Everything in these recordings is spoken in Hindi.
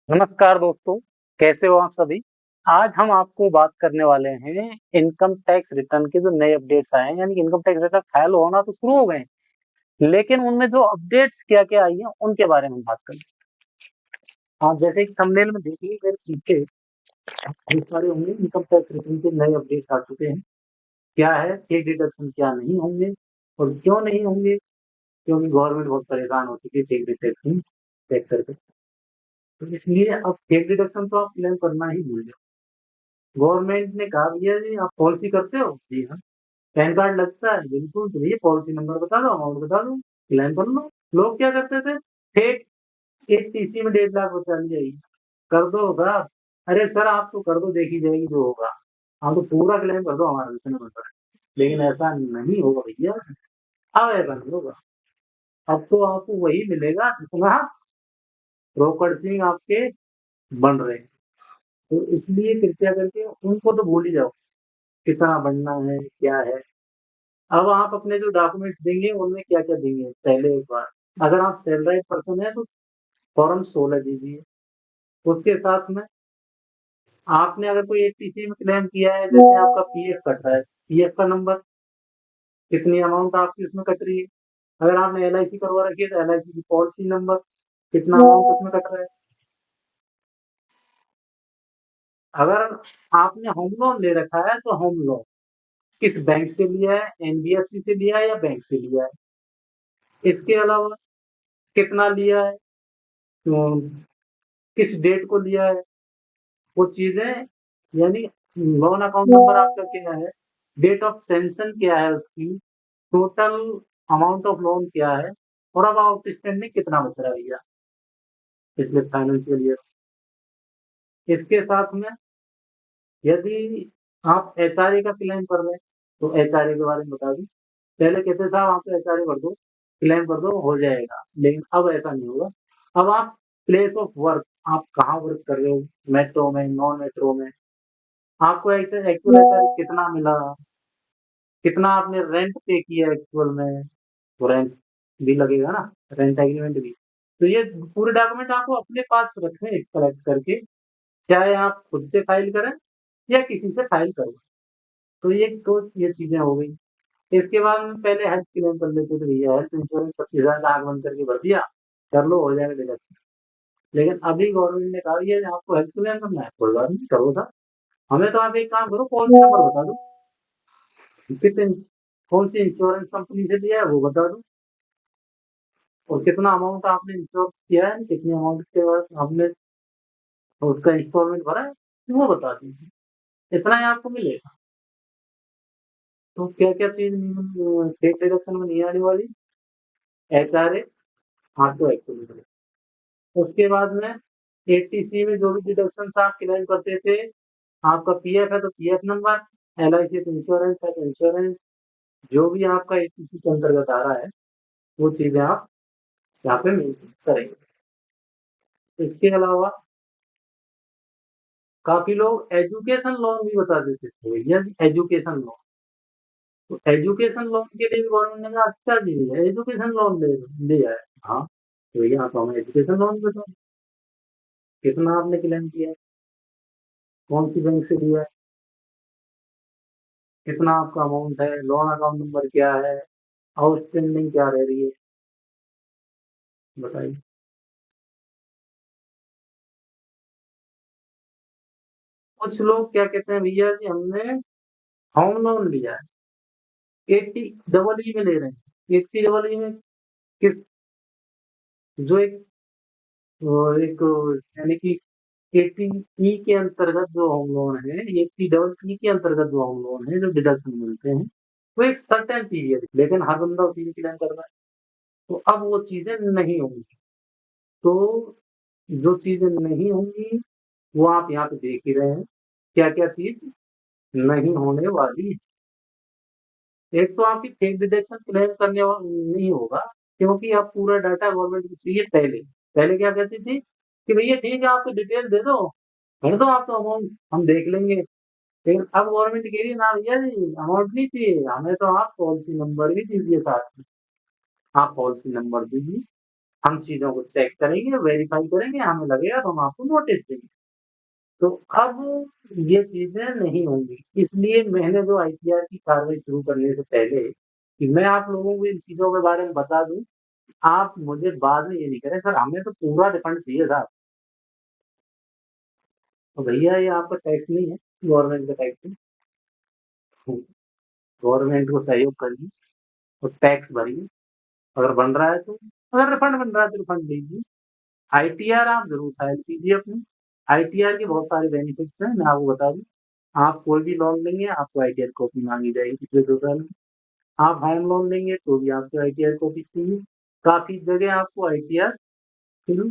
नमस्कार दोस्तों, कैसे हो आप सभी? आज हम आपको बात करने वाले हैं इनकम टैक्स रिटर्न के जो नए अपडेट्स आए हैं, यानी कि इनकम टैक्स रिटर्न फाइल होना तो शुरू हो गए हैं, लेकिन उनमें जो अपडेट्स क्या-क्या आई हैं, उनके बारे में बात करेंगे। आप जैसे कि थंबनेल में देखिए मेरे पीछे बहुत सारे होंगे इनकम टैक्स रिटर्न के नए अपडेट्स आ चुके हैं। क्या है, टैक्स डिडक्शन क्या नहीं होंगे और क्यों नहीं होंगे? क्योंकि गवर्नमेंट बहुत परेशान हो चुकी है टैक्स डिडक्शन टैक्स करके। तो इसलिए अब टैक्स डिडक्शन तो आप क्लेम करना ही भूल जाओ। गवर्नमेंट ने कहा भैया जी आप पॉलिसी करते हो? जी हाँ। पैन कार्ड लगता है? बिल्कुल, तो भैया पॉलिसी नंबर बता दो, अमाउंट बता दो, क्लेम कर लो। लोग क्या करते थे? फेक एक टीसी में 1.5 लाख बचा लिया जी, कर दो साहब। अरे सर आप तो कर दो, देखी जाएगी जो होगा। आप तो पूरा क्लेम कर दो, हमारा कुछ नहीं बनता है। लेकिन ऐसा नहीं होगा भैया, अब ऐसा नहीं होगा। अब तो आपको वही मिलेगा जितना ब्रोकर्स आपके बन रहे हैं। तो इसलिए कृपया करके उनको तो भूल ही जाओ, कितना बनना है, क्या है। अब आप अपने जो डॉक्यूमेंट्स देंगे उनमें क्या-क्या देंगे पहले एक बार। अगर आप सैलराइड पर्सन हैं तो फॉर्म 16 दीजिए। उसके साथ में आपने अगर कोई एचटीसी में क्लेम किया है, जैसे आपका पीएफ कट रहा है, पीएफ का नंबर, कितनी अमाउंट आपकी उसमें कट रही है। अगर आपने एलआईसी करवा रखी है तो एलआईसी की पॉलिसी नंबर, कितना अमाउंट उसमें कट रहा है। अगर आपने होम लोन ले रखा है तो होम लोन किस बैंक से लिया है, एनबीएफसी से लिया है या बैंक से लिया है। इसके अलावा कितना लिया है, तो किस डेट को लिया है, वो चीज़ें, यानी लोन अकाउंट नंबर आपका क्या है, डेट ऑफ सैंक्शन क्या है उसकी, टोटल अमाउंट ऑफ लोन क्या है और अब आउटस्टैंडिंग कितना बच रहा है भैया पिछले फाइनेंशियल ईयर। इसके साथ में यदि आप एचआरए का क्लेम कर रहे हैं तो एचआरए के बारे में बता दूं। पहले कहते साहब आप तो एचआरए भर दो, क्लेम कर दो, हो जाएगा, लेकिन अब ऐसा नहीं होगा। अब आप प्लेस ऑफ वर्क, आप कहाँ वर्क कर रहे हो, मेट्रो में, नॉन मेट्रो में, आपको एक्चुअल एचआरए कितना मिला, कितना आपने रेंट पे किया एक्चुअल में, तो रेंट भी लगेगा ना, रेंट एग्रीमेंट भी। तो ये पूरे डॉक्यूमेंट आपको अपने पास रखने कलेक्ट करके, चाहे आप खुद से फाइल करें या किसी से फाइल करवाएं। तो ये चीजें हो गई। इसके बाद में पहले हेल्थ क्लेम कर लेते थे भैया, हेल्थ इंश्योरेंस 25,000 का आग बंद करके भर दिया, कर लो, हो जाएगा डिडक्शन। लेकिन अभी गवर्नमेंट ने कहा ये आपको हेल्थ क्लेम करना है, कोई बात नहीं, करो था। हमें तो आप एक काम करो, पॉलिसी नंबर बता दो, कितने कौन सी इंश्योरेंस कंपनी से लिया है वो बता दो, और कितना अमाउंट आपने इंश्योर किया है, कितनी अमाउंट के बाद आपने उसका इंस्टॉलमेंट भरा है, वो बता दीजिए, इतना ही आपको मिलेगा। तो क्या क्या चीज टैक्स डिडक्शन में नहीं आने वाली, एचआरए आपको एक्चुअली। उसके बाद में एटीसी में जो भी डिडक्शन आप क्लेम करते थे, आपका पीएफ है तो पीएफ नंबर, एलआईसी तो इंश्योरेंस है तो इंश्योरेंस, जो भी आपका एटीसी के अंतर्गत आ रहा है वो चीजें आप यहाँ पे मेंशन करेंगे। इसके अलावा काफी लोग एजुकेशन लोन भी बता देते थे भैया, एजुकेशन लोन, तो एजुकेशन लोन के लिए भी गवर्नमेंट ने कहा अच्छा जी एजुकेशन लोन ले लिया है। हाँ, तो भैया आप हमें एजुकेशन लोन बताओ, कितना आपने क्लेम किया है, कौन सी बैंक से लिया है, कितना आपका अमाउंट है, लोन अकाउंट नंबर क्या है, आउटस्टैंडिंग क्या रह रही है, बताइए। कुछ लोग क्या कहते हैं भैया जी हमने होम लोन लिया है, 80 में ले रहे हैं, 80 में किस, जो एक यानी कि 80 के अंतर्गत जो होम लोन है, 80 के अंतर्गत जो होम लोन है, जो डिडक्शन मिलते हैं, वो एक सर्टेन पीरियड, लेकिन हर बंदा उसी में क्लेम कर रहा है। तो अब वो चीजें नहीं होंगी। तो जो चीजें नहीं होंगी वो आप यहाँ पे देख ही रहे हैं, क्या क्या चीज नहीं होने वाली है। एक तो आपकी फेक डिडक्शन क्लेम करने नहीं होगा, क्योंकि आप पूरा डाटा गवर्नमेंट को चाहिए। पहले पहले क्या कहती थी कि भैया ठीक है आपको डिटेल दे दो, भर दो आप तो अमाउंट, हम देख लेंगे। लेकिन अब गवर्नमेंट कह रही है ना भैया जी अमाउंट नहीं चाहिए हमें, तो आप पॉलिसी नंबर भी दीजिए साथ में। आप पॉलिसी नंबर दीजिए, हम चीज़ों को चेक करेंगे, वेरीफ़ाई करेंगे, हमें लगेगा तो हम आपको नोटिस देंगे। तो अब ये चीज़ें नहीं होंगी, इसलिए मैंने जो आईटीआर की कार्रवाई शुरू करने से पहले कि मैं आप लोगों को इन चीज़ों के बारे में बता दूँ, आप मुझे बाद में ये नहीं करें, "सर, हमें तो पूरा रिफंड चाहिए साहब।" तो भैया ये आपका टैक्स नहीं है, गवर्नमेंट का टैक्स है। हुँ, गवर्नमेंट को सहयोग करिए और टैक्स भरिए, अगर बन रहा है तो अगर रिफंड बन रहा है तो रिफंड लीजिए। आईटीआर आप ज़रूर फाइल कीजिए अपनी। आईटीआर के बहुत सारे बेनिफिट्स हैं, मैं आपको बता दूँ। आप कोई भी लोन लेंगे, आपको आईटीआर कॉपी माँगी जाएगी पिछले 2 साल में। आप होम लोन लेंगे तो भी आपको आईटीआर कॉपी चाहिए। काफ़ी जगह आपको आईटीआर शुरू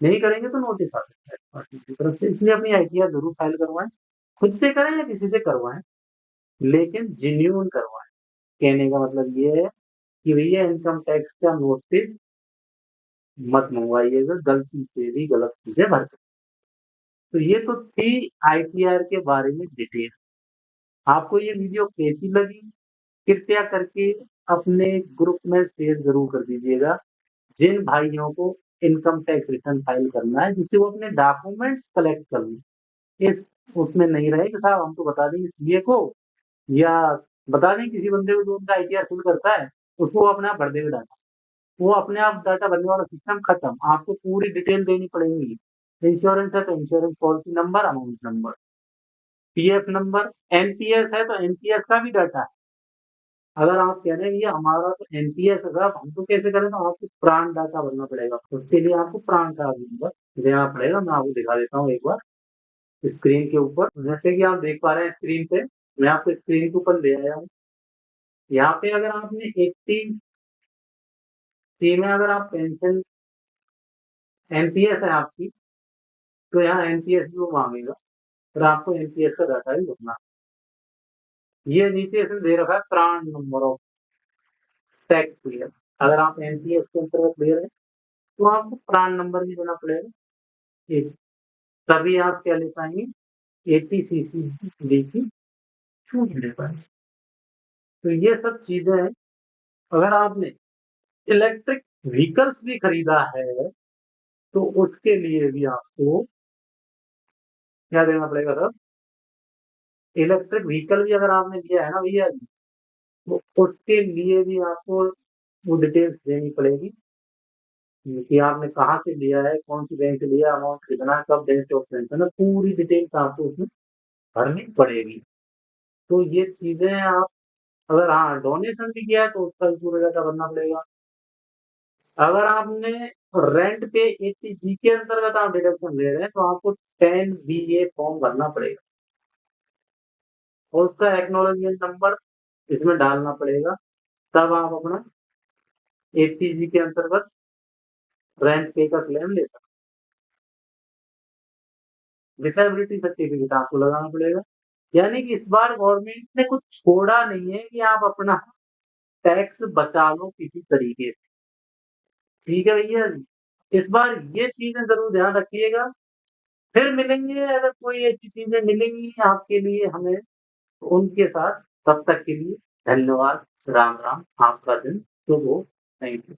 नहीं करेंगे तो नोटिस आ सकता है डिपार्टमेंट की तरफ से, इसलिए अपनी आईटीआर ज़रूर फाइल करवाएँ। खुद से करें या किसी से करवाएँ, लेकिन जेन्युइन करवाएँ। कहने का मतलब ये है कि भैया इनकम टैक्स का नोटिस मत मँगवाइएगा गलती से भी गलत चीज़ें भर के। तो ये तो थी आईटीआर के बारे में डिटेल। आपको ये वीडियो कैसी लगी? कृपया करके अपने ग्रुप में शेयर ज़रूर कर दीजिएगा। जिन भाइयों को इनकम टैक्स रिटर्न फाइल करना है, जिससे वो अपने डॉक्यूमेंट्स कलेक्ट कर लें। इस उसमें नहीं रहे कि साहब हम तो बता देंगे सीए को या बता दें किसी बंदे को जो उनका आईटीआर फिल करता है, उसको वो अपने आप भर देगा डाटा। वो अपने आप डाटा भरने वाला सिस्टम खत्म। आपको पूरी डिटेल देनी पड़ेगी। इंश्योरेंस है तो insurance policy number, amount number, PF number, NPS है तो एनपीएस का भी डाटा है। अगर आप कह रहे हैं ये हमारा तो एनपीएस है साहब, हम तो कैसे करें, तो आपको प्राण डाटा भरना पड़ेगा। उसके लिए आपको प्राण कार्ड नंबर देना पड़ेगा। मैं आपको दिखा देता हूँ एक बार स्क्रीन के ऊपर। जैसे कि आप देख पा रहे हैं स्क्रीन पे, मैं आपको स्क्रीन के ऊपर ले आया हूँ। यहाँ पे अगर आपने 80 सी में अगर आप पेंशन एनपीएस है आपकी, तो यहाँ एनपीएस भी वो माँगेगा, फिर आपको एनपीएस का डाटा भी भरना है। ये नीचे इसने दे रखा है प्राण नंबर ऑफ टैक्स पेयर। अगर आप एनपीएस के अंतर्गत ले रहे हैं, तो आपको प्राण नंबर भी देना पड़ेगा एक, तभी आप क्या ले पाएँगे, 80 सीसीडी की छूट ले पाएँगे। तो ये सब चीज़ें हैं। अगर आपने इलेक्ट्रिक व्हीकल्स भी खरीदा है, तो उसके लिए भी आपको क्या देना पड़ेगा सर? इलेक्ट्रिक व्हीकल भी अगर आपने लिया है ना भैया जी, तो उसके लिए भी आपको वो डिटेल्स देनी पड़ेगी कि आपने कहाँ से लिया है, कौन-सी बैंक से लिया, अमाउंट कितना है, कब डेट ऑफ पेंशन है, पूरी डिटेल्स आपको उसमें भरनी पड़ेगी। तो ये चीज़ें आप अगर हाँ, डोनेशन भी किया है तो उसका भी पूरा डाटा भरना पड़ेगा। अगर आपने रेंट पे एटीजी के अंतर्गत आप डिडक्शन ले रहे हैं, तो आपको 10 बीए फॉर्म भरना पड़ेगा और उसका एक्नॉलेजमेंट नंबर इसमें डालना पड़ेगा, तब आप अपना एटीजी के अंतर्गत रेंट पे का क्लेम ले सकते हैं। डिसेबिलिटी सर्टिफिकेट आपको लगाना पड़ेगा। यानी कि इस बार गवर्नमेंट ने कुछ छोड़ा नहीं है कि आप अपना टैक्स बचा लो किसी तरीके से। ठीक है भैया जी? इस बार ये चीज़ें ज़रूर ध्यान रखिएगा। फिर मिलेंगे, अगर कोई ऐसी चीज़ें मिलेंगी आपके लिए हमें, तो उनके साथ, तब तक के लिए धन्यवाद। राम, राम। आपका दिन शुभ हो। Thank you.